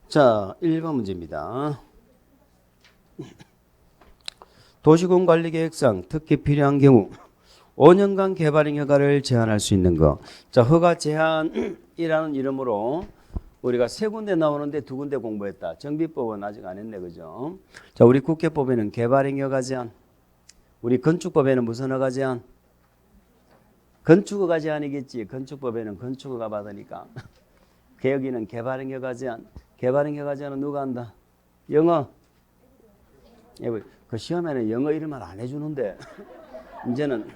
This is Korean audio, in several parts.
자, 1번 문제입니다. 도시군관리계획상 특히 필요한 경우 5년간 개발행 허가를 제한할 수 있는 거. 자, 허가 제한이라는 이름으로 우리가 세 군데 나오는데 두 군데 공부했다. 정비법은 아직 안 했네, 그죠? 자, 우리 국회법에는 개발행 허가 제한, 우리 건축법에는 무슨 허가 제한? 건축허가 제한이겠지. 건축법에는 건축허가 받으니까. 개혁위는 개발행 허가 제한. 개발행 허가 제한은 누가 한다? 영어. 그 시험에는 영어 이름을 안 해주는데 이제는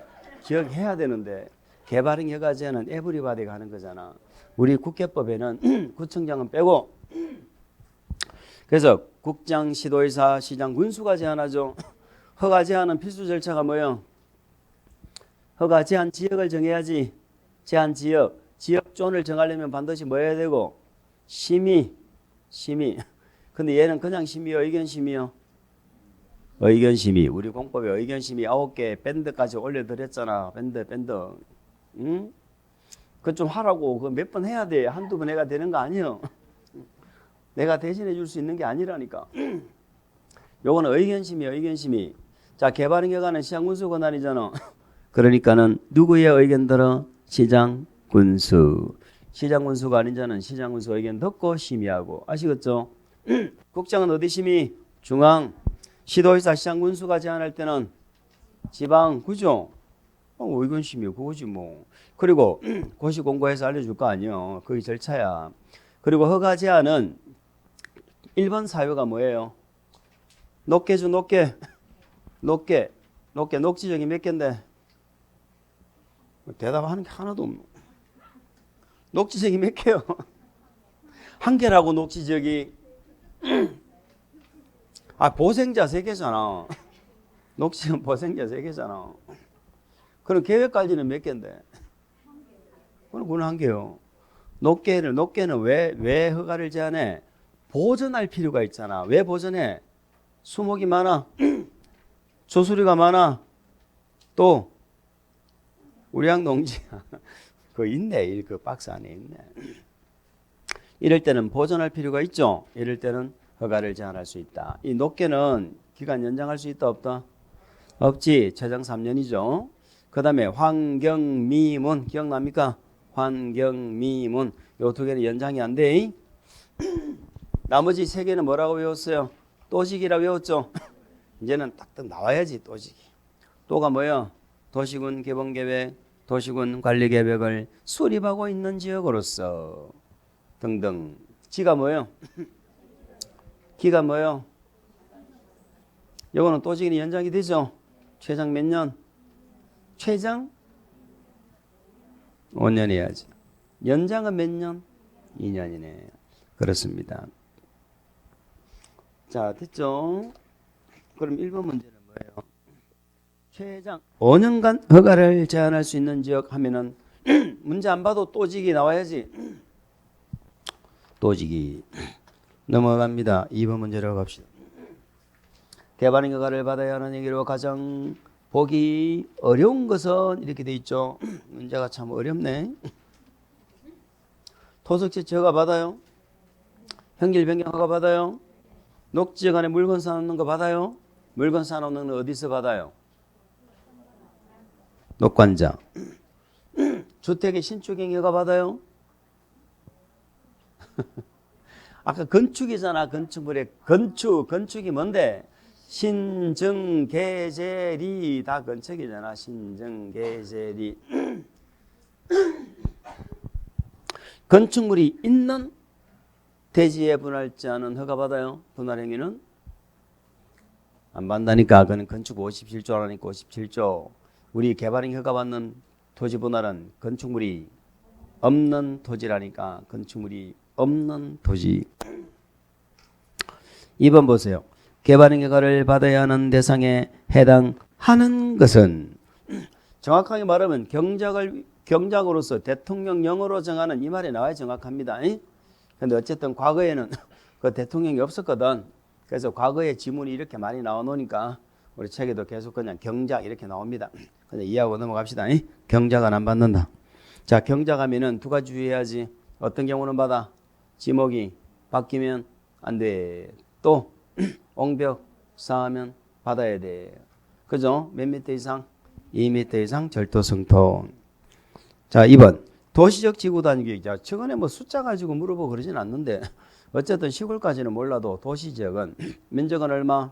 기억해야 되는데 개발행 허가 제한은 에브리바디가 하는 거잖아. 우리 국회법에는 구청장은 빼고 그래서 국장, 시도의사, 시장, 군수가 제한하죠. 허가 제한은 필수 절차가 뭐예요? 허가 제한 지역을 정해야지. 제한 지역, 지역존을 정하려면 반드시 뭐 해야 되고? 심의. 근데 얘는 그냥 심의요, 의견심의요? 의견심의. 우리 공법에 의견심의 9개 밴드까지 올려드렸잖아. 밴드. 응? 그거 좀 하라고. 그거 몇 번 해야 돼. 한두 번 해가 되는 거 아니에요. 내가 대신해 줄 수 있는 게 아니라니까. 요거는 의견심의. 자, 개발행 허가는 시장군수 권한이잖아. 그러니까는 누구의 의견 들어? 시장, 군수. 시장 군수가 아닌 자는 시장 군수 의견 듣고 심의하고. 아시겠죠? 국장은 어디 심의? 중앙. 시도의사, 시장 군수가 제안할 때는 지방, 그죠? 의견 심의 그거지 뭐. 그리고 고시 공고해서 알려줄 거 아니에요. 그게 절차야. 그리고 허가 제한은 1번 사유가 뭐예요? 녹개죠, 녹개. 녹지적이 몇 개인데? 대답하는 게 하나도 없노. 녹지적이 몇 개요? 한 개라고 녹지적이. 보생자 3개잖아. 녹지는 보생자 3개잖아. 그럼 계획관리는 몇 개인데? 그건 한 개요. 녹개는 왜 허가를 제한해? 보존할 필요가 있잖아. 왜 보존해? 수목이 많아. 조수리가 많아. 또 우량 농지 그 있네. 그 박스 안에 있네. 이럴 때는 보존할 필요가 있죠. 이럴 때는 허가를 제한할 수 있다. 이 녹개는 기간 연장할 수 있다 없다? 없지. 최장 3년이죠. 그 다음에 환경미문 기억납니까? 환경미문 요 두 개는 연장이 안 돼. 나머지 3개는 뭐라고 외웠어요? 또지기라 외웠죠. 이제는 딱딱 나와야지. 또지기. 또가 뭐야? 도시군 개방계획, 도시군 관리계획을 수립하고 있는 지역으로서 등등. 지가 뭐예요? 기가 뭐예요? 요거는 또지기는 연장이 되죠. 최장 몇 년? 최장 5년 해야지. 연장은 몇 년? 2년이네. 그렇습니다. 자, 됐죠? 그럼 1번 문제는 뭐예요? 최장 5년간 허가를 제한할 수 있는 지역 하면은 문제 안 봐도 또지기 나와야지. 또지기. 넘어갑니다. 2번 문제로 갑시다. 개발행 허가를 받아야 하는 얘기로 가장 보기 어려운 것은 이렇게 돼 있죠. 문제가 참 어렵네. 토속지체 허가 받아요? 형질 변경 허가 받아요? 녹지역 안에 물건 쌓아놓는 거 받아요? 물건 쌓아놓는 거 어디서 받아요? 녹관자. 주택의 신축행 허가 받아요? 아까 건축이잖아. 건축물에 건축이 뭔데? 신정계재리 다 건축이잖아. 신정계재리. 건축물이 있는 대지에 분할지 않은 허가 받아요? 분할행위는? 안 받는다니까. 그는 건축 57조라니까 57조. 우리 개발행 허가 받는 토지 분할은 건축물이 없는 토지라니까. 건축물이 없는 토지. 2번 보세요. 개발행 허가를 받아야 하는 대상에 해당하는 것은 정확하게 말하면 경작으로서 대통령령으로 정하는 이 말이 나와야 정확합니다. 근데 어쨌든 과거에는 그 대통령이 없었거든. 그래서 과거에 지문이 이렇게 많이 나와 놓으니까 우리 책에도 계속 그냥 경작 이렇게 나옵니다. 그냥 이해하고 넘어갑시다. 경작은 안 받는다. 자, 경작하면은 두 가지 주의해야지. 어떤 경우는 받아? 지목이 바뀌면 안 돼. 또 옹벽 쌓으면 받아야 돼. 그죠? 몇 미터 이상? 2미터 이상 절도 성토. 자, 2번. 도시적 지구 단위 계획자. 최근에 뭐 숫자 가지고 물어보고 그러진 않는데 어쨌든 시골까지는 몰라도 도시 지역은 면적은 얼마?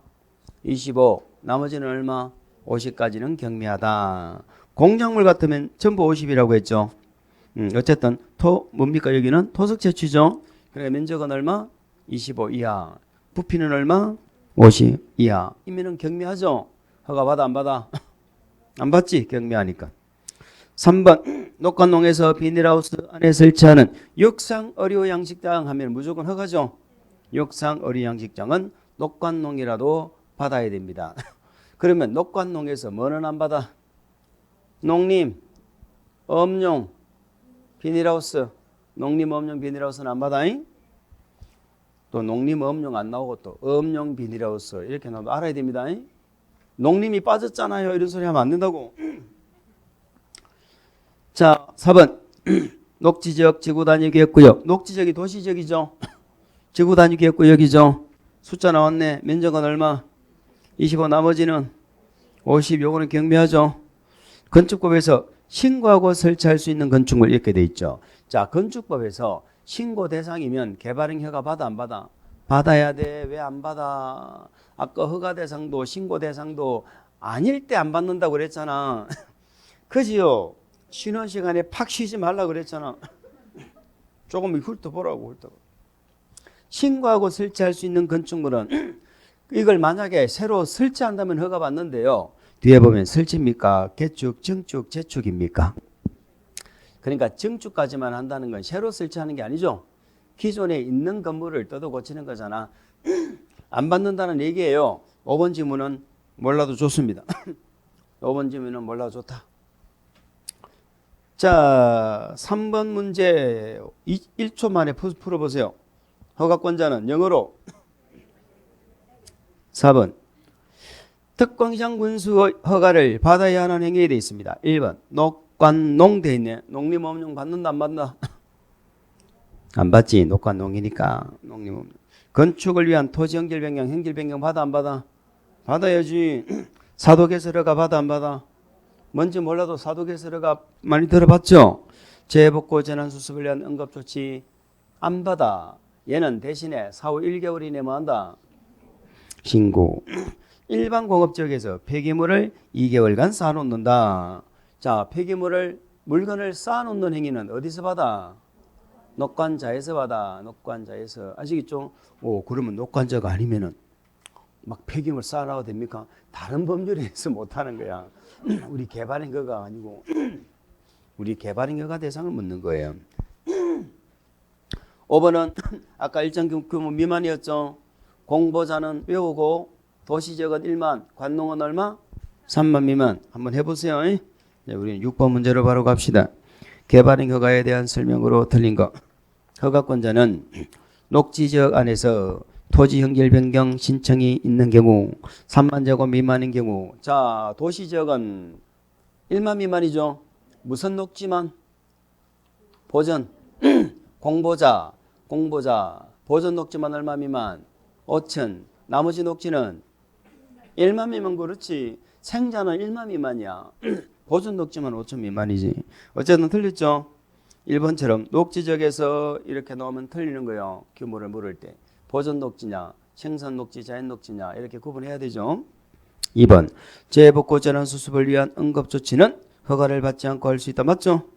25. 나머지는 얼마? 50까지는 경미하다. 공작물 같으면 전부 50이라고 했죠. 어쨌든 뭡니까? 여기는 토석 채취죠. 그러니까 면적은 얼마? 25 이하. 부피는 얼마? 50 이하. 이면은 경미하죠. 허가 받아 안 받아? 안 받지. 경미하니까. 3번 녹관농에서 비닐하우스 안에 설치하는 육상 어류 양식장 하면 무조건 허가죠. 육상 어류 양식장은 녹관농이라도 받아야 됩니다. 그러면 녹관농에서 뭐는 안 받아? 농림, 엄용, 비닐하우스. 농림, 엄용, 비닐하우스는 안 받아. 또 농림, 엄용 안 나오고 또 엄용, 비닐하우스 이렇게 나오면 알아야 됩니다. 농림이 빠졌잖아요. 이런 소리 하면 안 된다고. 자, 4번 녹지지역 지구단위계획구역. 녹지지역이 도시지역이죠. 지구단위계획구역이죠. 숫자 나왔네. 면적은 얼마? 25. 나머지는 50. 요거는 경미하죠. 건축법에서 신고하고 설치할 수 있는 건축물 이렇게 돼 있죠. 자, 건축법에서 신고 대상이면 개발행 허가 받아 안 받아? 받아야 돼. 왜 안 받아? 아까 허가 대상도 신고 대상도 아닐 때 안 받는다고 그랬잖아. 그지요? 쉬는 시간에 팍 쉬지 말라 그랬잖아. 조금 훑어보라고. 신고하고 설치할 수 있는 건축물은 이걸 만약에 새로 설치한다면 허가 받는데요. 뒤에 보면 설치입니까? 개축, 증축, 재축입니까? 그러니까 증축까지만 한다는 건 새로 설치하는 게 아니죠. 기존에 있는 건물을 뜯어 고치는 거잖아. 안 받는다는 얘기예요. 5번 지문은 몰라도 좋습니다. 5번 지문은 몰라도 좋다. 자, 3번 문제 1초 만에 풀어보세요. 허가권자는 영어로. 4번 특광시장 군수 허가를 받아야 하는 행위에 되어 있습니다. 1번 녹관농 되어 있네. 농림업용 받는다 안 받는다? 안 받지. 녹관농이니까. 농림업용. 건축을 위한 토지 연결 변경, 행길 변경 받아 안 받아? 받아야지. 사도개설 허가 받아 안 받아? 뭔지 몰라도 사도개설 허가 많이 들어봤죠? 재복구 재난수습을 위한 응급조치 안 받아. 얘는 대신에 사후 1개월 이내 뭐 한다? 신고. 일반 공업지역에서 폐기물을 2개월간 쌓아놓는다. 자, 폐기물을 물건을 쌓아놓는 행위는 어디서 받아? 녹관자에서 받아. 녹관자에서. 아시겠죠? 오, 그러면 녹관자가 아니면은 막 폐기물 쌓아놔도 됩니까? 다른 법률에서 못하는 거야. 우리 개발행 허가 아니고 우리 개발행 허가 대상을 묻는 거예요. 5번은 아까 일정 규모 미만이었죠. 공보자는 외우고 도시지역은 1만, 관농은 얼마? 3만 미만. 한번 해보세요. 네, 우리는 6번 문제로 바로 갑시다. 개발행 허가에 대한 설명으로 틀린 거. 허가권자는 녹지지역 안에서 토지 연결 변경 신청이 있는 경우 3만 제곱 미만인 경우. 자, 도시지역은 1만 미만이죠. 무슨 녹지만? 보전. 공보자. 보전 녹지만 얼마 미만? 5천. 나머지 녹지는 1만 미만. 그렇지. 생자는 1만 미만이야. 보전 녹지만 5천 미만이지. 어쨌든 틀렸죠. 1번처럼 녹지지역에서 이렇게 넣으면 틀리는 거예요. 규모를 물을 때. 보전 녹지냐, 생산 녹지, 자연 녹지냐 이렇게 구분해야 되죠. 2번 재복구 재난 수습을 위한 응급조치는 허가를 받지 않고 할 수 있다. 맞죠?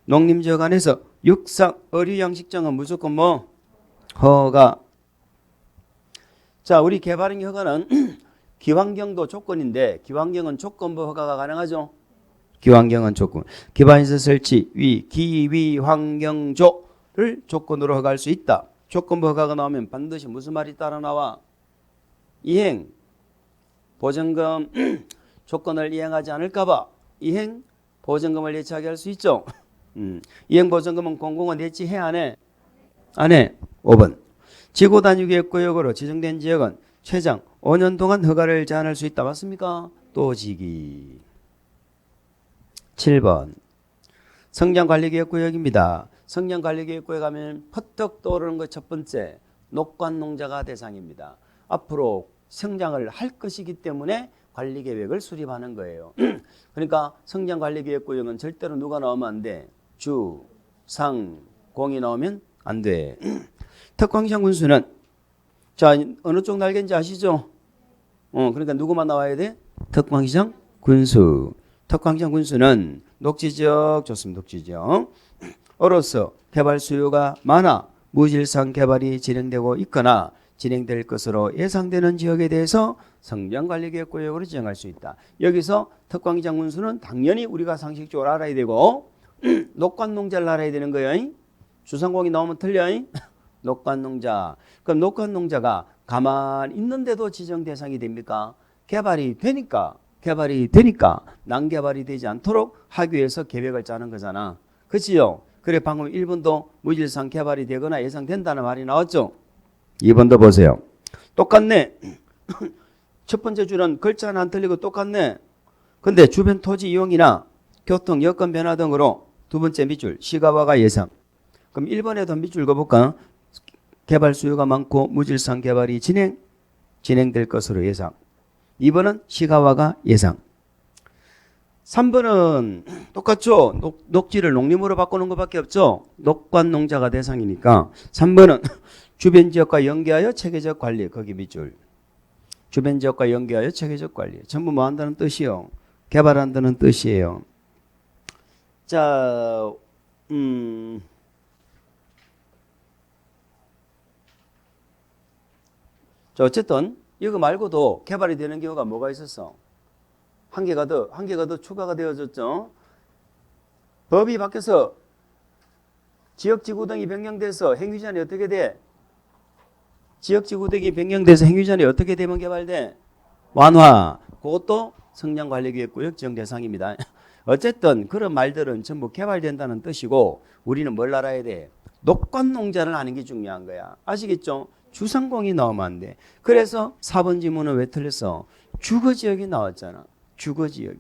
농림지역 안에서 육상 어류 양식장은 무조건 뭐? 허가. 자, 우리 개발행 허가는 기환경도 조건인데 기환경은 조건부 허가가 가능하죠. 기환경은 조건. 기반시설 설치, 기위 환경조를 조건으로 허가할 수 있다. 조건부 허가가 나오면 반드시 무슨 말이 따라 나와? 이행, 보증금 조건을 이행하지 않을까봐 이행, 보증금을 예치하게 할 수 있죠. 이행 보증금은 공공은 예치해 안 해? 안 해. 5번 지구단위계획구역으로 지정된 지역은 최장 5년 동안 허가를 제한할 수 있다. 맞습니까? 또 지기. 7번 성장관리계획구역입니다. 성장관리계획구역 하면 퍼뜩 떠오르는 것 첫 번째 녹관농자가 대상입니다. 앞으로 성장을 할 것이기 때문에 관리계획을 수립하는 거예요. 그러니까 성장관리계획구역은 절대로 누가 나오면 안 돼. 주, 상, 공이 나오면 안 돼. 특광시장군수는 자 어느 쪽 날개인지 아시죠? 그러니까 누구만 나와야 돼? 특광시장군수. 특광시장군수는 녹지지역 좋습니다. 녹지지역. 어로서 개발 수요가 많아 무질서 개발이 진행되고 있거나 진행될 것으로 예상되는 지역에 대해서 성장관리계획구역으로 지정할 수 있다. 여기서 특광시장군수는 당연히 우리가 상식적으로 알아야 되고 녹관농자를 알아야 되는 거예요. 주상공이 나오면 틀려. 녹관농자. 그럼 녹관농자가 가만히 있는데도 지정 대상이 됩니까? 개발이 되니까 난개발이 되지 않도록 하기 위해서 계획을 짜는 거잖아. 그치요? 그래 방금 1번도 무질서 개발이 되거나 예상된다는 말이 나왔죠. 2번도 보세요. 똑같네. 첫 번째 줄은 글자 하나 안 틀리고 똑같네. 근데 주변 토지 이용이나 교통, 여건 변화 등으로 두 번째 밑줄 시가화가 예상. 그럼 1번에도 밑줄 그어볼까? 개발 수요가 많고 무질서 개발이 진행될 것으로 예상. 2번은 시가화가 예상. 3번은 똑같죠. 녹지를 농림으로 바꾸는 것밖에 없죠. 녹관농자가 대상이니까 3번은 주변 지역과 연계하여 체계적 관리. 거기 밑줄. 주변 지역과 연계하여 체계적 관리. 전부 뭐 한다는 뜻이요. 개발한다는 뜻이에요. 자, 자, 어쨌든 이거 말고도 개발이 되는 경우가 뭐가 있었어? 한 개가 더 추가가 되어졌죠. 법이 바뀌어서 지역지구 등이 변경돼서 행위전이 어떻게 돼? 지역지구 등이 변경돼서 행위전이 어떻게 되면 개발돼? 완화. 그것도 성장관리계획구역 지정 대상입니다. 어쨌든 그런 말들은 전부 개발된다는 뜻이고 우리는 뭘 알아야 돼? 녹관농자를 아는 게 중요한 거야. 아시겠죠? 주상공이 나오면 안 돼. 그래서 4번 지문은 왜 틀렸어? 주거지역이 나왔잖아. 주거지역이.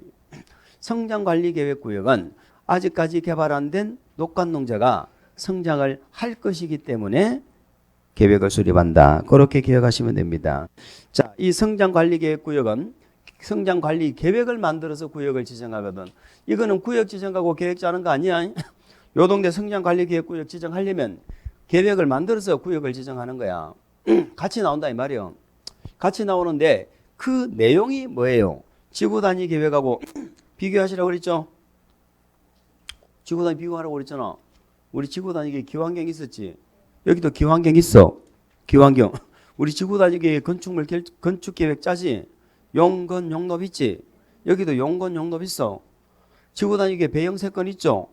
성장관리계획구역은 아직까지 개발 안 된 녹관농자가 성장을 할 것이기 때문에 계획을 수립한다. 그렇게 기억하시면 됩니다. 자, 이 성장관리계획구역은 성장관리계획을 만들어서 구역을 지정하거든. 이거는 구역 지정하고 계획 짜는 거 아니야? 요 동네 성장관리계획구역 지정하려면 계획을 만들어서 구역을 지정하는 거야. 같이 나온다 이 말이요. 같이 나오는데 그 내용이 뭐예요? 지구단위 계획하고 비교하시라고 그랬죠? 지구단위 비교하라고 그랬잖아. 우리 지구단위 기환경 있었지? 여기도 기환경 있어. 기환경. 우리 지구단위 건축물 건축계획 짜지? 용건 용롭 있지? 여기도 용건 용롭 있어. 지구단위 배형 세건 있죠?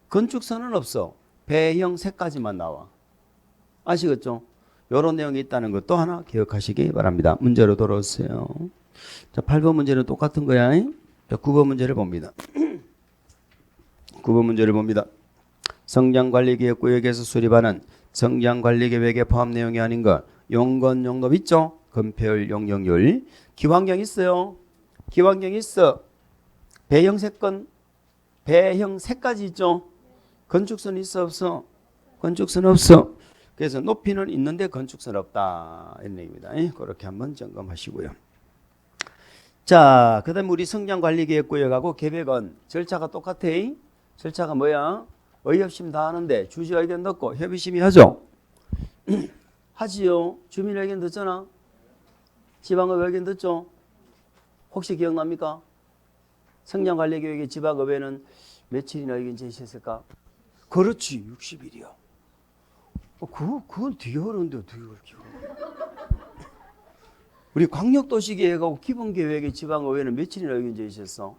건축선은 없어. 배형 세까지만 나와. 아시겠죠? 이런 내용이 있다는 것도 하나 기억하시기 바랍니다. 문제로 돌아오세요. 자, 8번 문제는 똑같은 거야. 자, 9번 문제를 봅니다. 9번 문제를 봅니다. 성장관리계획구역에서 수립하는 성장관리계획의 포함 내용이 아닌 것. 용건 용롭 있죠? 건폐율 용적률. 기환경 있어요. 기환경 있어. 배형 세건 배형 세까지 있죠? 건축선 있어 없어? 건축선 없어. 그래서 높이는 있는데 건축선 없다. 이런 얘기입니다. 그렇게 한번 점검하시고요. 자, 그 다음에 우리 성장관리계획구역하고 계획은 절차가 똑같아. 절차가 뭐야? 의협심 다 하는데 주지의견 넣고 협의심의 하죠? 하지요. 주민의견 듣잖아. 지방의회의견 듣죠? 혹시 기억납니까? 성장관리계획의 지방의회는 며칠이나 의견 제시했을까? 그렇지. 60일이야. 그건 되게 어려운데 어떻게 그렇게 우리 광역도시계획하고 기본계획의 지방의회는 며칠이나 의견 제시했어?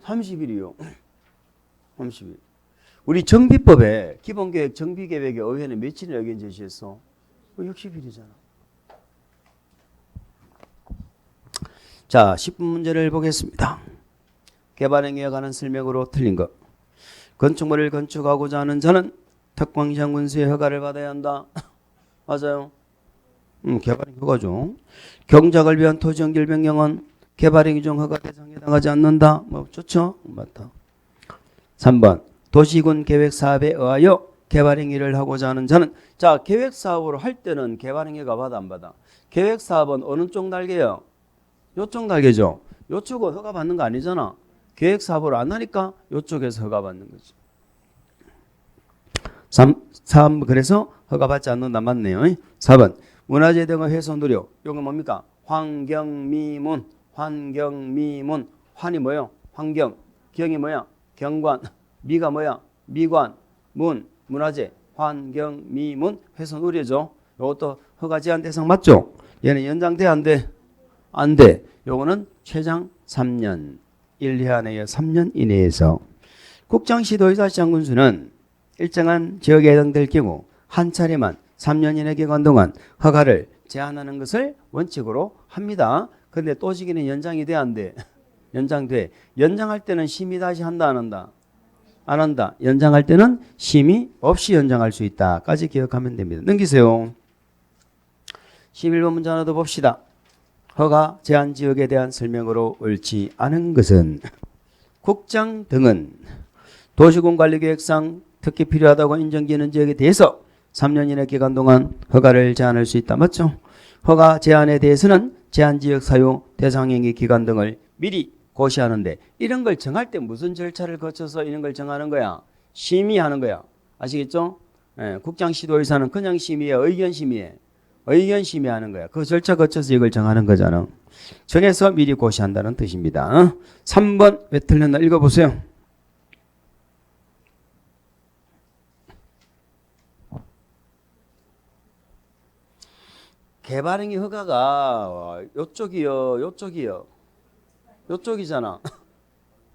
30일이요. 30일. 우리 정비법에 기본계획 정비계획의 의회는 며칠이나 의견 제시했어? 60일이잖아. 자, 10분 문제를 보겠습니다. 개발행위에 관한 설명으로 틀린 것. 건축물을 건축하고자 하는 자는 특광시장군수의 허가를 받아야 한다. 맞아요. 개발행위 허가죠. 경작을 위한 토지 연결 변경은 개발행위 중 허가 대상에 해당하지 않는다. 뭐 좋죠? 맞다. 3번 도시군 계획 사업에 의하여 개발행위를 하고자 하는 자는 자 계획사업으로 할 때는 개발행위가 받아 안 받아? 계획사업은 어느 쪽 날개요? 요쪽 날개죠. 요쪽은 허가받는 거 아니잖아. 계획사업으로 안 하니까 요쪽에서 허가받는 거지. 3 그래서 허가받지 않는다 맞네요. 4번 문화재 등의 훼손 우려. 이건 뭡니까? 환경미문. 환경미문. 환이 뭐요? 환경. 경이 뭐야? 경관. 미가 뭐야? 미관. 문. 문화재. 환경미문. 훼손 우려죠. 이것도 허가 제한 대상 맞죠? 얘는 연장돼 안 돼? 안 돼. 요거는 최장 3년. 1회 내에 3년 이내에서. 국장시도의사 시장군수는 일정한 지역에 해당될 경우 한 차례만 3년 이내 기간 동안 허가를 제한하는 것을 원칙으로 합니다. 그런데 또 시기는 연장이 돼 안 돼? 연장돼. 연장할 때는 심의 다시 한다 안 한다? 안 한다. 연장할 때는 심의 없이 연장할 수 있다까지 기억하면 됩니다. 넘기세요. 11번 문제 하나 더 봅시다. 허가 제한 지역에 대한 설명으로 옳지 않은 것은 국장 등은 도시군관리계획상 특히 필요하다고 인정되는 지역에 대해서 3년 이내 기간 동안 허가를 제한할 수 있다. 맞죠? 허가 제한에 대해서는 제한지역 사유, 대상행위 기간 등을 미리 고시하는데 이런 걸 정할 때 무슨 절차를 거쳐서 이런 걸 정하는 거야? 심의하는 거야. 아시겠죠? 국장시도의사는 그냥 심의해, 의견 심의해. 의견 심의하는 거야. 그 절차 거쳐서 이걸 정하는 거잖아. 정해서 미리 고시한다는 뜻입니다. 3번 왜 틀렸나 읽어보세요. 개발행위 허가가 요쪽이요, 요쪽이요. 요쪽이잖아.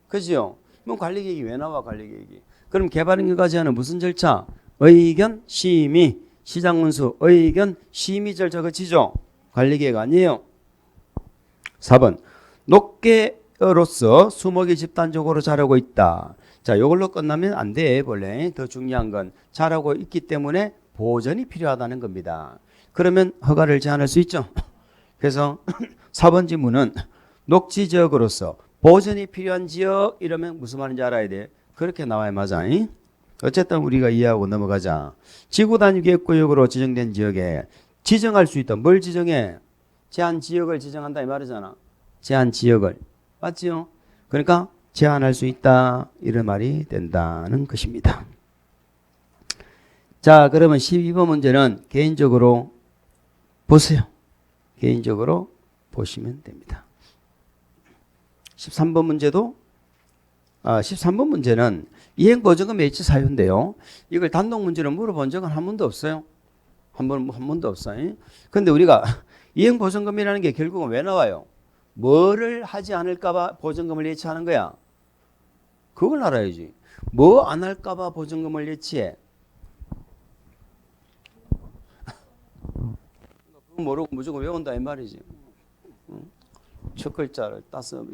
그죠? 그럼 관리계획이 왜 나와, 관리계획이? 그럼 개발행위 허가 제한은 무슨 절차? 의견, 심의, 시장군수, 의견, 심의 절차 거치죠? 관리계획 아니에요. 4번. 녹개로서 수목이 집단적으로 자라고 있다. 자, 이걸로 끝나면 안 돼, 원래. 더 중요한 건 자라고 있기 때문에 보전이 필요하다는 겁니다. 그러면 허가를 제한할 수 있죠. 그래서 4번 지문은 녹지지역으로서 보전이 필요한 지역 이러면 무슨 말인지 알아야 돼. 그렇게 나와야 맞아. 어쨌든 우리가 이해하고 넘어가자. 지구단위계획구역으로 지정된 지역에 지정할 수 있다. 뭘 지정해? 제한 지역을 지정한다 이 말이잖아. 제한 지역을. 맞지요? 그러니까 제한할 수 있다 이런 말이 된다는 것입니다. 자, 그러면 12번 문제는 개인적으로 보세요. 개인적으로 보시면 됩니다. 13번 문제도 13번 문제는 이행보증금 H 사유인데요. 이걸 단독 문제로 물어본 적은 한 번도 없어요. 한 번도 없어요. 그런데 우리가 이행보증금이라는 게 결국은 왜 나와요? 뭐를 하지 않을까봐 보증금을 예치하는 거야? 그걸 알아야지. 뭐 안 할까봐 보증금을 예치해? 모르고 무조건 외운다 이 말이지. 첫 글자를 따서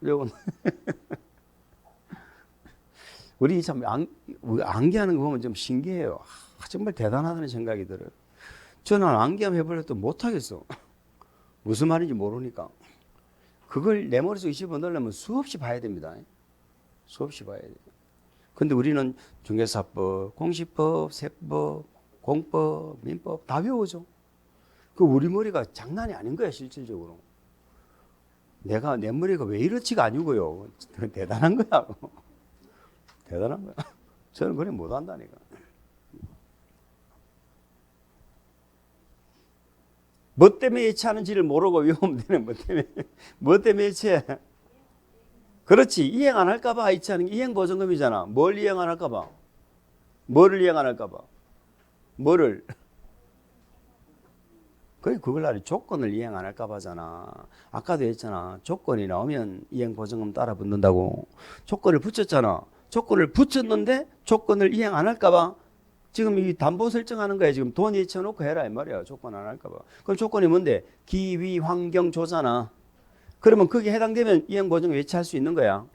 외운. 우리 참 암기하는 거 보면 좀 신기해요. 정말 대단하다는 생각이 들어요. 저는 암기하면 해보려도 못하겠어. 무슨 말인지 모르니까. 그걸 내 머릿속에 집어넣으려면 수없이 봐야 됩니다. 수없이 봐야 돼요. 근데 우리는 중개사법, 공시법, 세법, 공법, 민법 다 외우죠. 그 우리 머리가 장난이 아닌 거야 실질적으로. 내 머리가 왜 이렇지가 아니고요. 대단한 거야. 대단한 거야. 저는 그래 못한다니까. 뭐 때문에 예치하는지를 모르고 외우면 되네. 뭐 때문에 예치해? 그렇지. 이행 안 할까 봐 예치하는 게 이행보증금이잖아. 뭘 이행 안 할까 봐? 뭐를 이행 안 할까 봐? 뭐를? 그걸 알아. 조건을 이행 안 할까 봐잖아. 아까도 했잖아. 조건이 나오면 이행보증금 따라 붙는다고. 조건을 붙였잖아. 조건을 붙였는데 조건을 이행 안 할까 봐 지금 이 담보 설정하는 거야. 지금 돈 예치해놓고 해라 이 말이야. 조건 안 할까 봐. 그럼 조건이 뭔데? 기위, 환경, 조잖아. 그러면 거기에 해당되면 이행보증금 예치할 수 있는 거야.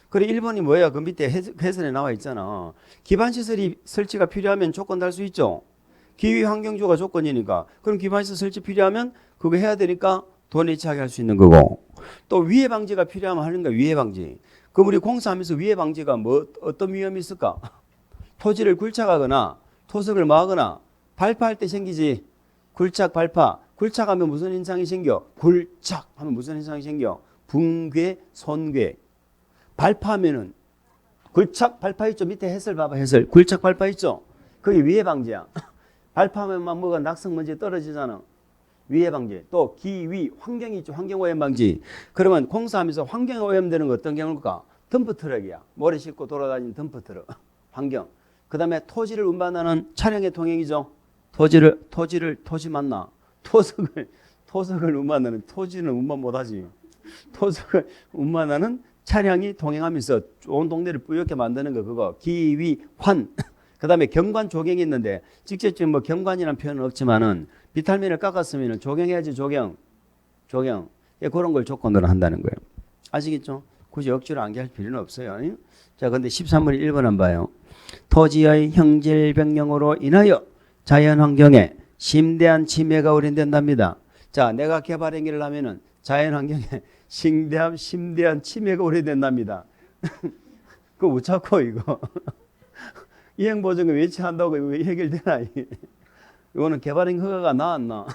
그래 1번이 뭐야? 그 밑에 해설에 나와 있잖아. 기반시설이 설치가 필요하면 조건 달 수 있죠. 기후 환경주가 조건이니까. 그럼 기반시설 설치 필요하면 그거 해야 되니까 돈 예치하게 할 수 있는 거고. 또 위해 방지가 필요하면 하는 거야. 위해 방지. 그럼 우리 공사하면서 위해 방지가 뭐 어떤 위험이 있을까? 토지를 굴착하거나 토석을 뭐 하거나 발파할 때 생기지. 굴착 발파. 굴착하면 무슨 현상이 생겨? 굴착하면 무슨 현상이 생겨? 붕괴, 손괴. 발파하면은 굴착 발파 있죠. 밑에 해설 봐봐. 해설. 굴착 발파 있죠. 그게 위해 방지야. 발파하면만 뭐가 낙성 먼지 떨어지잖아. 위해 방지. 또 기위 환경이 있죠. 환경 오염 방지. 그러면 공사하면서 환경 오염되는 거 어떤 경우일까? 덤프트럭이야. 모래 싣고 돌아다니는 덤프트럭. 환경. 그다음에 토지를 운반하는 차량의 통행이죠. 토지 맞나? 토석을 운반하는 토지는 운반 못하지. 토석을 운반하는 차량이 통행하면서 온 동네를 뿌옇게 만드는 거 그거 기위 환. 그다음에 경관 조경이 있는데 직접적인 뭐 경관이라는 표현은 없지만은 비탈민을 깎았으면 조경해야지 조경. 예, 그런 걸 조건으로 한다는 거예요. 아시겠죠? 굳이 억지로 안개할 필요는 없어요. 자, 근데 13번이 1번 한 봐요. 토지의 형질 변경으로 인하여 자연환경에 심대한 침해가 우려된답니다. 자, 내가 개발 행위를 하면은 자연환경에 심대한 침해가 우려된답니다. 그거 못 찾고 이거. 이행보증금 외치한다고 왜 해결되나? 이거는 개발행 허가가 나 안 나?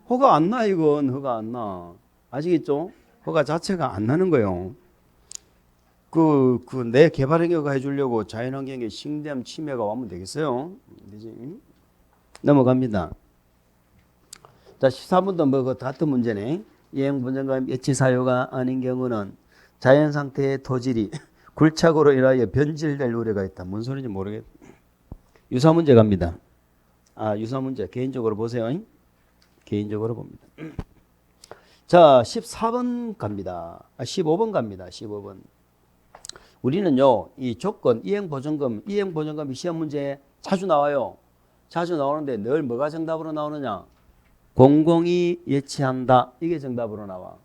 허가 안 나. 이건 허가 안 나. 아시겠죠? 허가 자체가 안 나는 거예요. 내 개발행 허가 해주려고 자연환경에 심대한 침해가 오면 되겠어요? 되지? 넘어갑니다. 자, 14번도 뭐 같은 문제네. 이행보증금 예치 사유가 아닌 경우는 자연상태의 토질이 굴착으로 인하여 변질될 우려가 있다. 뭔 소리인지 모르겠다. 유사 문제 갑니다. 유사 문제 개인적으로 보세요. 개인적으로 봅니다. 자, 14번 갑니다. 15번 갑니다. 15번. 우리는요, 이 조건, 이행보증금이 시험 문제에 자주 나와요. 자주 나오는데 늘 뭐가 정답으로 나오느냐? 공공이 예치한다. 이게 정답으로 나와.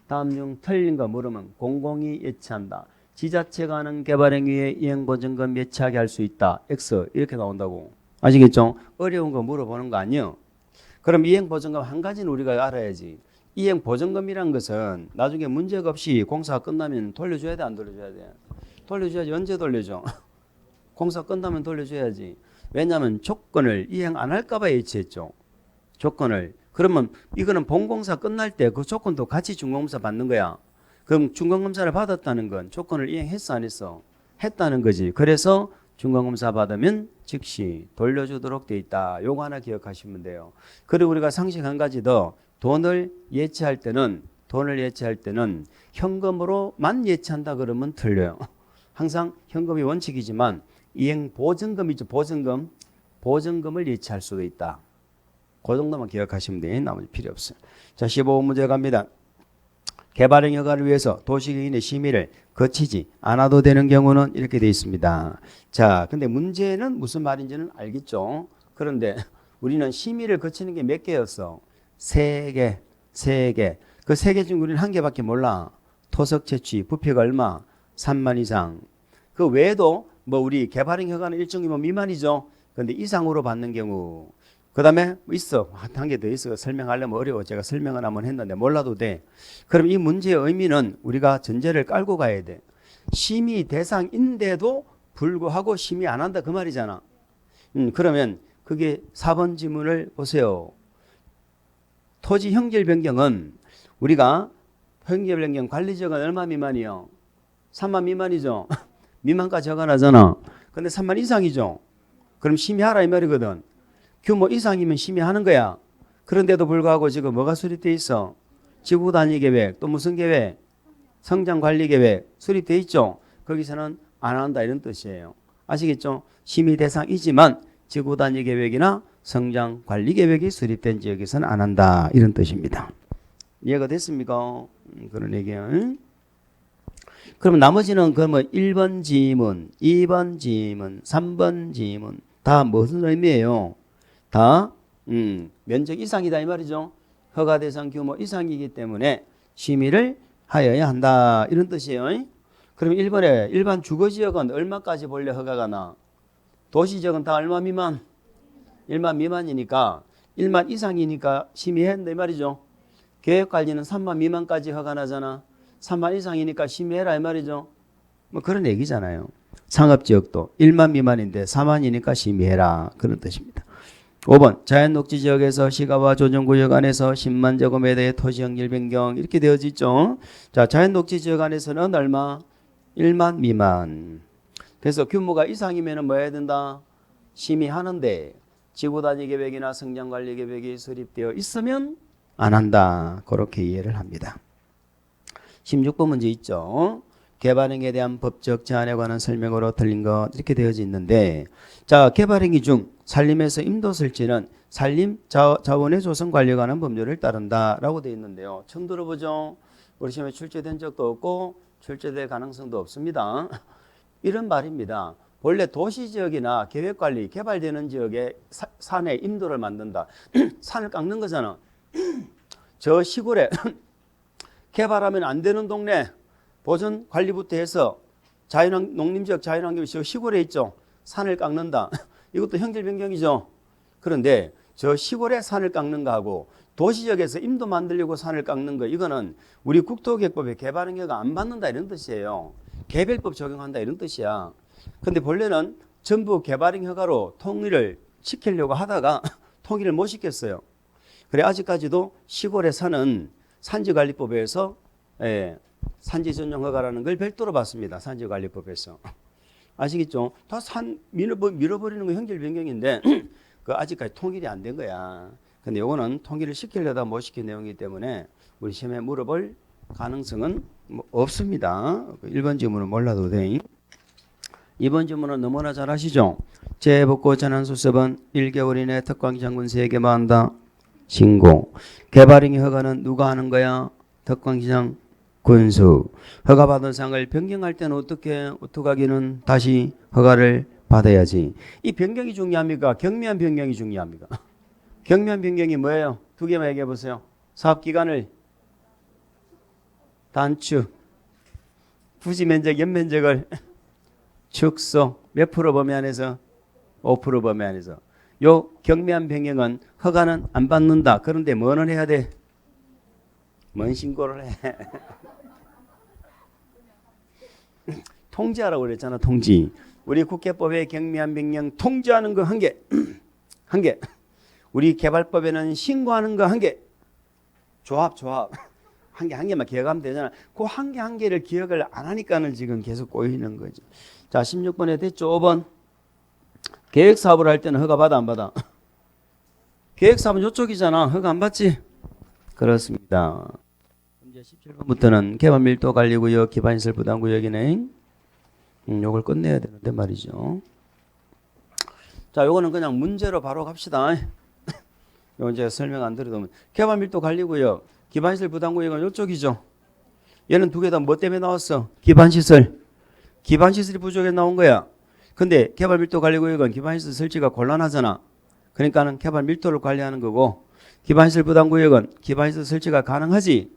다음 중 틀린 거 물으면 공공이 예치한다. 지자체가 하는 개발행위에 이행보증금 예치하게 할 수 있다. X 이렇게 나온다고. 아시겠죠? 어려운 거 물어보는 거 아니에요. 그럼 이행보증금 한 가지는 우리가 알아야지. 이행보증금이란 것은 나중에 문제가 없이 공사가 끝나면 돌려줘야 돼, 안 돌려줘야 돼? 돌려줘야지. 언제 돌려줘? 공사 끝나면 돌려줘야지. 왜냐하면 조건을 이행 안 할까 봐 예치했죠. 조건을. 그러면 이거는 본공사 끝날 때 그 조건도 같이 준공검사 받는 거야. 그럼 준공검사를 받았다는 건 조건을 이행했어, 안 했어? 했다는 거지. 그래서 준공검사 받으면 즉시 돌려주도록 돼 있다. 요거 하나 기억하시면 돼요. 그리고 우리가 상식 한 가지 더. 돈을 예치할 때는 현금으로만 예치한다 그러면 틀려요. 항상 현금이 원칙이지만 이행보증금이죠. 보증금을 예치할 수도 있다. 그 정도만 기억하시면 돼요. 나머지 필요 없어요. 자, 15번 문제 갑니다. 개발행 허가를 위해서 도시계획의 심의를 거치지 않아도 되는 경우는 이렇게 되어 있습니다. 자, 근데 문제는 무슨 말인지는 알겠죠? 그런데 우리는 심의를 거치는 게 몇 개였어? 세 개. 그 세 개 중 우리는 한 개밖에 몰라. 토석 채취, 부피가 얼마? 3만 이상. 그 외에도 뭐 우리 개발행 허가는 일종이면 미만이죠. 그런데 이상으로 받는 경우. 그 다음에 있어. 한 개 더 있어. 설명하려면 어려워. 제가 설명을 한번 했는데 몰라도 돼. 그럼 이 문제의 의미는 우리가 전제를 깔고 가야 돼. 심의 대상인데도 불구하고 심의 안 한다 그 말이잖아. 그러면 그게 4번 지문을 보세요. 토지 형질 변경은 우리가 형질 변경 관리지역은 얼마 미만이요? 3만 미만이죠. 미만까지 적어놔잖아. 근데 3만 이상이죠. 그럼 심의하라 이 말이거든. 규모 이상이면 심의하는 거야. 그런데도 불구하고 지금 뭐가 수립돼 있어? 지구단위 계획, 또 무슨 계획? 성장관리계획 수립돼 있죠. 거기서는 안 한다 이런 뜻이에요. 아시겠죠? 심의 대상이지만 지구단위계획이나 성장관리계획이 수립된 지역에서는 안 한다 이런 뜻입니다. 이해가 됐습니까? 그런 얘기예요. 그러면 나머지는 그러면 1번 지문, 2번 지문, 3번 지문 다 무슨 의미예요? 다 면적 이상이다 이 말이죠. 허가 대상 규모 이상이기 때문에 심의를 하여야 한다 이런 뜻이에요. 그럼 1번에 일반 주거지역은 얼마까지 본래 허가가 나? 도시지역은 다 얼마 미만? 1만 미만이니까 1만 이상이니까 심의해야 한다 이 말이죠. 계획관리는 3만 미만까지 허가 나잖아. 3만 이상이니까 심의해라 이 말이죠. 뭐 그런 얘기잖아요. 상업지역도 1만 미만인데 4만이니까 심의해라. 그런 뜻입니다. 5번 자연녹지지역에서 시가와 조정구역 안에서 10만 제곱미터의 토지형질 변경 이렇게 되어져 있죠. 자, 자연녹지지역 안에서는 얼마? 1만 미만. 그래서 규모가 이상이면 뭐 해야 된다? 심의하는데 지구단위계획이나 성장관리계획이 수립되어 있으면 안 한다. 그렇게 이해를 합니다. 16번 문제 있죠. 개발행위에 대한 법적 제한에 관한 설명으로 틀린 것 이렇게 되어져 있는데, 자, 개발행위 중 산림에서 임도 설치는 산림 자원의 조성 관리에 관한 법률을 따른다라고 되어 있는데요. 처음 들어보죠. 우리 시험에 출제된 적도 없고 출제될 가능성도 없습니다. 이런 말입니다. 원래 도시지역이나 계획관리 개발되는 지역에 산에 임도를 만든다. 산을 깎는 거잖아. 저 시골에 개발하면 안 되는 동네 보전 관리부터 해서 농림지역 자연환경이 저 시골에 있죠. 산을 깎는다. 이것도 형질 변경이죠. 그런데 저 시골에 산을 깎는 거하고 도시지역에서 임도 만들려고 산을 깎는 거, 이거는 우리 국토계획법에 개발행위가 안 받는다 이런 뜻이에요. 개별법 적용한다 이런 뜻이야. 근데 본래는 전부 개발행 허가로 통일을 시키려고 하다가 통일을 못 시켰어요. 그래 아직까지도 시골의 산은 산지관리법에서 산지전용허가라는 걸 별도로 받습니다. 산지관리법에서. 아시겠죠? 다 산 밀어버리는 거 형질 변경인데 그 아직까지 통일이 안 된 거야. 근데 요거는 통일을 시키려다 못 시킨 내용이기 때문에 우리 시험에 물어볼 가능성은 없습니다. 1번 질문은 몰라도 돼. 2번 질문은 너무나 잘 아시죠? 재복고 전환수습은 1개월 이내 특광시장군수에게 한다. 신고. 개발행위 허가는 누가 하는 거야? 특광시장 군수. 허가받은 상을 변경할 때는 어떻게 하기는 다시 허가를 받아야지. 이 변경이 중요합니까? 경미한 변경이 중요합니까? 경미한 변경이 뭐예요? 두 개만 얘기해 보세요. 사업기간을 단축, 부지면적, 연면적을 축소, 몇 프로 범위 안에서? 5% 범위 안에서. 요 경미한 변경은 허가는 안 받는다. 그런데 뭐는 해야 돼? 뭔 신고를 해? 통지하라고 그랬잖아. 통지. 우리 국회법에 경미한 변경 통지하는 거 한 개. 한 개. 우리 개발법에는 신고하는 거 한 개. 조합. 한 개만 기억하면 되잖아. 그 한 개 한 개를 기억을 안 하니까는 지금 계속 꼬이는 거죠. 자, 16번에 됐죠. 5번. 계획사업을 할 때는 허가 받아 안 받아? 계획사업은 이쪽이잖아. 허가 안 받지? 그렇습니다. 이제 17번부터는 개발밀도관리구역, 기반시설 부담구역이네. 요걸 끝내야 되는데 말이죠. 자, 요거는 그냥 문제로 바로 갑시다. 요 이제 설명 안 드려도 개발밀도관리구역, 기반시설 부담구역은 이쪽이죠. 얘는 두 개 다 뭐 때문에 나왔어? 기반시설. 기반시설이 부족해 나온 거야. 근데 개발밀도관리구역은 기반시설 설치가 곤란하잖아. 그러니까는 개발밀도를 관리하는 거고, 기반시설 부담구역은 기반시설 설치가 가능하지.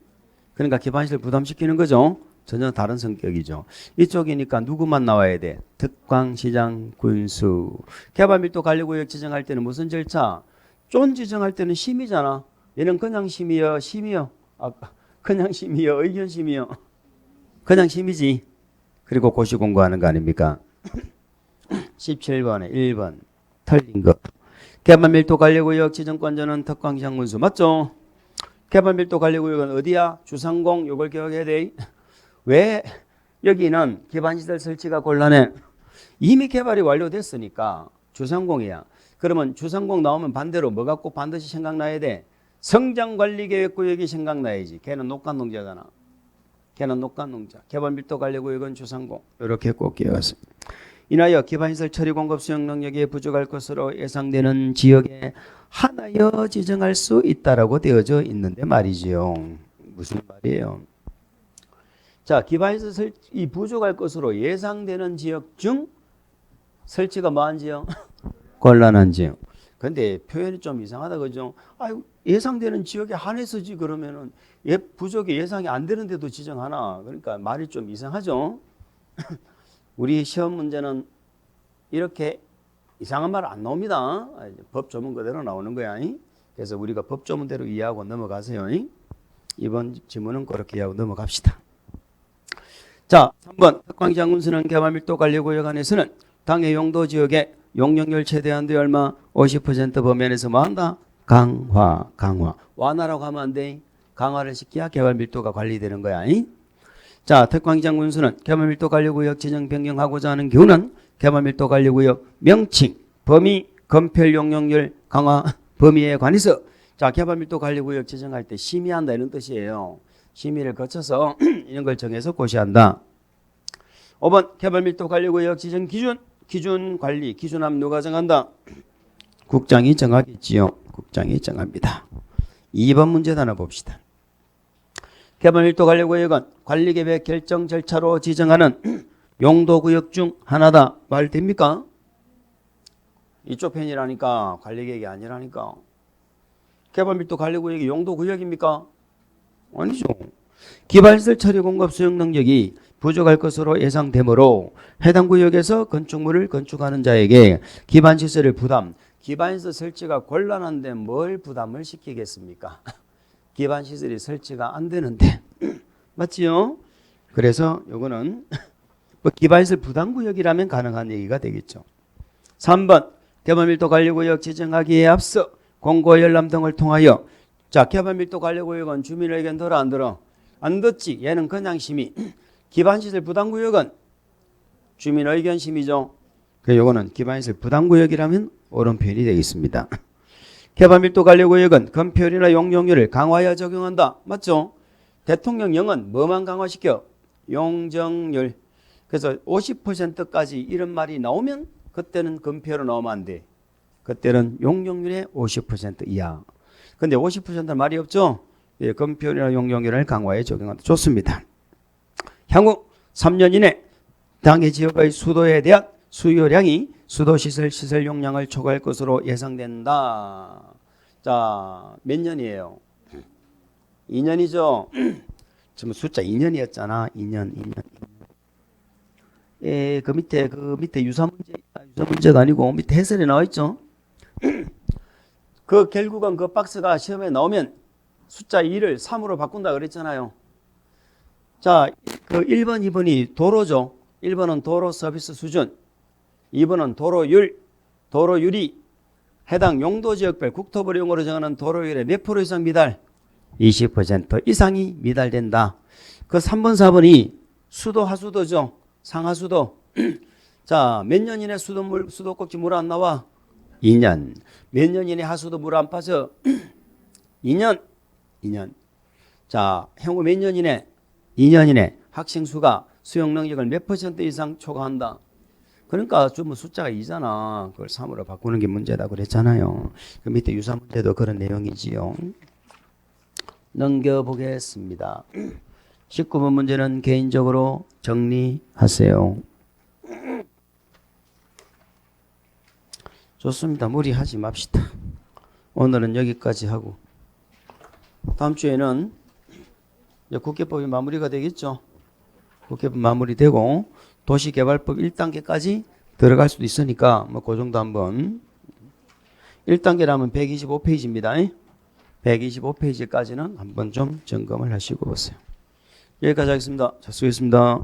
그러니까 기반시설 부담시키는 거죠. 전혀 다른 성격이죠. 이쪽이니까 누구만 나와야 돼? 특광시장 군수. 개발밀도관리구역 지정할 때는 무슨 절차? 쫀 지정할 때는 심의잖아. 얘는 그냥 심의요, 그냥 심의요, 의견 심의요. 그냥 심의지. 그리고 고시 공부하는 거 아닙니까? 17번에 1번 틀린 거. 개발밀도관리구역 지정권자는 특광시장 군수 맞죠? 개발밀도관리구역은 어디야? 주상공. 요걸 기억해야 돼. 왜 여기는 기반시설 설치가 곤란해? 이미 개발이 완료됐으니까 주상공이야. 그러면 주상공 나오면 반대로 뭐가 꼭 반드시 생각나야 돼? 성장관리계획구역이 생각나야지. 걔는 녹간농자잖아. 걔는 녹간농자. 개발밀도관리구역은 주상공. 이렇게 꼭 기억하세요. 인하여 기반시설 처리 공급 수용 능력이 부족할 것으로 예상되는 지역에 하나여 지정할 수 있다라고 되어져 있는데 말이지요. 무슨 말이에요? 자, 기반시설 설치 부족할 것으로 예상되는 지역 중 설치가 뭐한 지역? 곤란한 지역. 근데 표현이 좀 이상하다 그죠? 아유, 예상되는 지역에 한해서지 그러면은 부족이 예상이 안 되는데도 지정하나? 그러니까 말이 좀 이상하죠? 우리 시험 문제는 이렇게 이상한 말 안 나옵니다. 법 조문 그대로 나오는 거야. 그래서 우리가 법 조문대로 이해하고 넘어가세요. 이번 질문은 그렇게 이해하고 넘어갑시다. 자, 3번 특광장군수는 개발밀도관리구역 안에서는 당해 용도 지역의 용적률 최대한도 얼마 50% 범위에서 뭐한다? 강화. 완화라고 하면 안 돼. 강화를 시켜야 개발밀도가 관리되는 거야. 자, 특광장군수는 개발밀도관리구역 지정 변경하고자 하는 경우는 개발밀도관리구역 명칭, 범위, 건폐 용적률 강화 범위에 관해서 자, 개발밀도관리구역 지정할 때 심의한다 이런 뜻이에요. 심의를 거쳐서 이런 걸 정해서 고시한다. 5번 개발밀도관리구역 지정 기준 관리 기준함 누가 정한다? 국장이 정하겠지요. 국장이 정합니다. 2번 문제 하나 봅시다. 개발밀도관리구역은 관리계획 결정 절차로 지정하는 용도구역 중 하나다. 말 됩니까? 이쪽 편이라니까 관리계획이 아니라니까. 개발밀도관리구역이 용도구역입니까? 아니죠. 기반시설 처리 공급 수용 능력이 부족할 것으로 예상되므로 해당 구역에서 건축물을 건축하는 자에게 기반시설의 부담, 기반시설 설치가 곤란한데 뭘 부담을 시키겠습니까? 기반시설이 설치가 안 되는데 맞지요? 그래서 요거는 뭐 기반시설 부담구역이라면 가능한 얘기가 되겠죠. 3번 개발밀도관리구역 지정하기에 앞서 공고 열람 등을 통하여 자, 개발밀도관리구역은 주민 의견 들어 안 들어? 안 듣지. 얘는 그냥 심의. 기반시설 부담구역은 주민 의견 심의죠. 그 요거는 기반시설 부담구역이라면 옳은 표현이 되겠습니다. 개발밀도관리구역은 건폐율이나 용적률을 강화하여 적용한다. 맞죠? 대통령령은 뭐만 강화시켜? 용적률. 그래서 50%까지 이런 말이 나오면 그때는 건폐율로 나오면 안 돼. 그때는 용적률의 50% 이하. 근데 50%는 말이 없죠? 예, 건폐율이나 용적률을 강화해 적용한다. 좋습니다. 향후 3년 이내 당해 지역의 수도에 대한 수요량이 수도시설 시설 용량을 초과할 것으로 예상된다. 자, 몇 년이에요? 2년이죠? 지금 숫자 2년이었잖아. 2년. 예, 그 밑에 유사 문제가 아니고 밑에 해설에 나와 있죠? 그 결국은 그 박스가 시험에 나오면 숫자 2를 3으로 바꾼다 그랬잖아요. 자, 그 1번, 2번이 도로죠. 1번은 도로 서비스 수준, 2번은 도로율이 해당 용도지역별 국토부용으로 정하는 도로율의 몇 프로 이상 미달? 20% 이상이 미달된다. 그 3번, 4번이 수도, 하수도죠. 상하수도. 자, 몇 년 이내 수도꼭지 물 안 나와? 2년. 몇 년 이내 하수도 물 안 빠져? 2년. 자, 향후 몇 년 이내? 2년 이내 학생 수가 수용 능력을 몇 % 이상 초과한다. 그러니까 좀 숫자가 2잖아. 그걸 3으로 바꾸는 게 문제다 그랬잖아요. 그 밑에 유사 문제도 그런 내용이지요. 넘겨보겠습니다. 19번 문제는 개인적으로 정리하세요. 좋습니다. 무리하지 맙시다. 오늘은 여기까지 하고 다음 주에는 국회법이 마무리가 되겠죠. 국회법 마무리되고 도시개발법 1단계까지 들어갈 수도 있으니까 뭐 그 정도 한번 1단계라면 125페이지입니다. 125페이지까지는 한번 좀 점검을 하시고 보세요. 여기까지 하겠습니다. 자, 수고했습니다.